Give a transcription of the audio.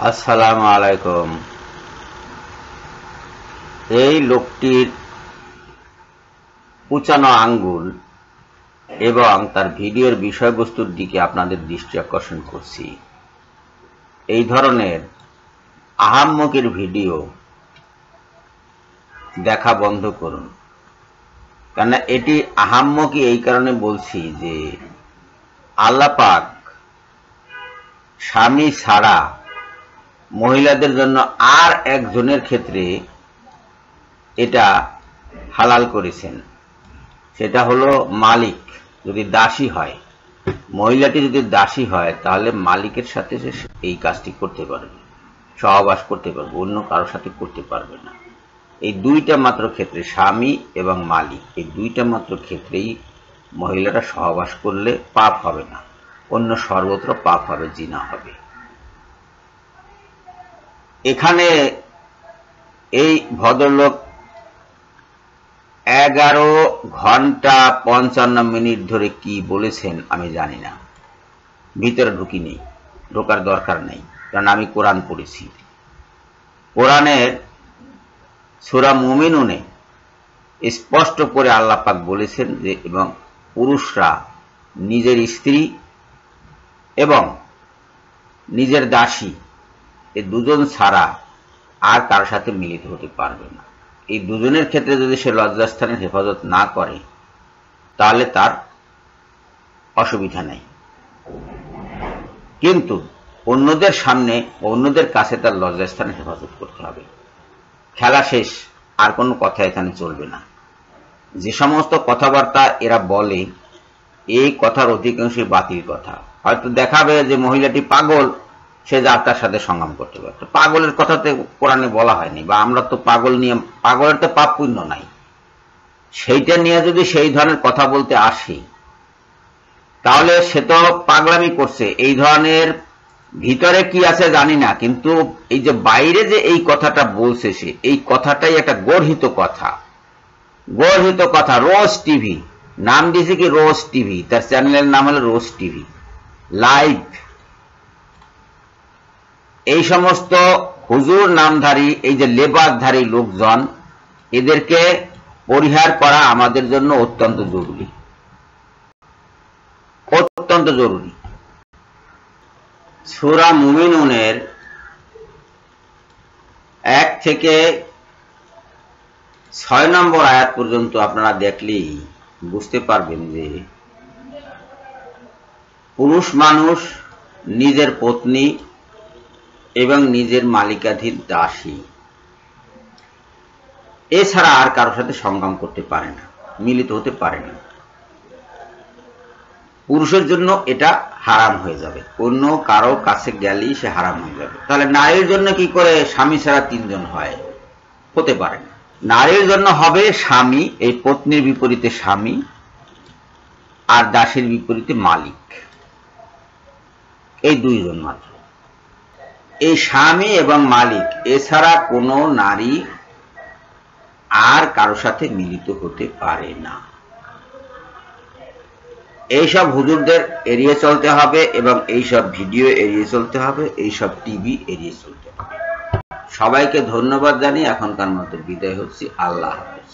আসসালামু আলাইকুম। এই লোকটির উঁচানো আঙ্গুল এবং তার ভিডিওর বিষয়বস্তুর দিকে আপনাদের দৃষ্টি আকর্ষণ করছি। এই ধরনের আহাম্মকের ভিডিও দেখা বন্ধ করুন, কেননা এটি আহাম্মকি এই কারণে বলছি যে আল্লাহ পাক স্বামী ছাড়া মহিলাদের জন্য আর একজনের ক্ষেত্রে এটা হালাল করেছেন। সেটা হলো মালিক যদি দাসী হয়, মহিলাটি যদি দাসী হয় তাহলে মালিকের সাথে সে এই কাজটি করতে পারবে, সহবাস করতে পারবে, অন্য কারোর সাথে করতে পারবে না। এই দুইটা মাত্র ক্ষেত্রে, স্বামী এবং মালিক, এই দুইটা মাত্র ক্ষেত্রেই মহিলারা সহবাস করলে পাপ হবে না, অন্য সর্বত্র পাপ হবে, জিনা হবে। এখানে এই ভদ্রলোক 11 ঘন্টা 55 মিনিট ধরে কি বলেছেন আমি জানি না, ভিতরে ঢুকিনি, ঢোকার দরকার নেই, কারণ আমি কোরআন পড়েছি। কোরআনের সূরা মুমিনুনে স্পষ্ট করে আল্লাহ পাক বলেছেন যে এবং পুরুষরা নিজের স্ত্রী এবং নিজের দাসী এই দুজন ছাড়া আর কারোর সাথে মিলিত হতে পারবে না। এই দুজনের ক্ষেত্রে যদি সে লজ্জাস্থানের হেফাজত না করে তাহলে তার অসুবিধা নেই, কিন্তু অন্যদের সামনে, অন্যদের কাছে তার লজ্জাস্থানের হেফাজত করতে হবে। খেলা শেষ, আর কোনো কথা এখানে চলবে না। যে সমস্ত কথাবার্তা এরা বলে এই কথার অধিকাংশই বাতিল কথা। হয়তো দেখাবে যে মহিলাটি পাগল, সে যার তার সাথে সংগ্রাম করতে পারে। পাগলের কথাতে কোরআনে বলা হয়নি, বা আমরা তো পাগল নিয়ে, পাগলের তো পাপ পুণ্য নাই, সেইটা নিয়ে যদি সেই ধরনের কথা বলতে আসি তাহলে সে তো পাগলামি করছে। এই ধরনের ভিতরে কি আছে জানি না, কিন্তু এই যে বাইরে যে এই কথাটা বলছে, সে এই কথাটাই একটা গর্হিত কথা, গর্হিত কথা। রোজ টিভি নাম দিয়েছে কি, রোজ টিভি, তার চ্যানেলের নাম হলো রোজ টিভি লাইভ। এই সমস্ত হুজুর নামধারী, এই যে লেবাসধারী লোকজন, এদেরকে পরিহার করা আমাদের জন্য অত্যন্ত জরুরি, অত্যন্ত জরুরি। সূরা মুমিনুনের 1 থেকে 6 নম্বর আয়াত পর্যন্ত আপনারা দেখলেই বুঝতে পারবেন যে পুরুষ মানুষ নিজের পত্নী এবং নিজের মালিকাধীন দাসী এছাড়া আর কারোর সাথে সংগ্রাম করতে পারে না, মিলিত হতে পারে না। পুরুষের জন্য এটা হারাম হয়ে যাবে, অন্য কারো কাছে গেলেই সে হারাম হয়ে যাবে। তাহলে নারীর জন্য কি করে স্বামী ছাড়া 3 জন হয়? হতে পারে না। নারীর জন্য হবে স্বামী, এই পত্নীর বিপরীতে স্বামী, আর দাসীর বিপরীতে মালিক, এই 2 জন মাত্র। এই স্বামী এবং মালিক এছাড়া কোনো নারী আর কারো সাথে মিলিত হতে পারে না। এইসব হুজুরদের এড়িয়ে চলতে হবে এবং এইসব ভিডিও এড়িয়ে চলতে হবে, এইসব টিভি এড়িয়ে চলতে হবে। সবাইকে ধন্যবাদ জানিয়ে এখনকার মতো বিদায় হচ্ছি। আল্লাহ হাফেজ।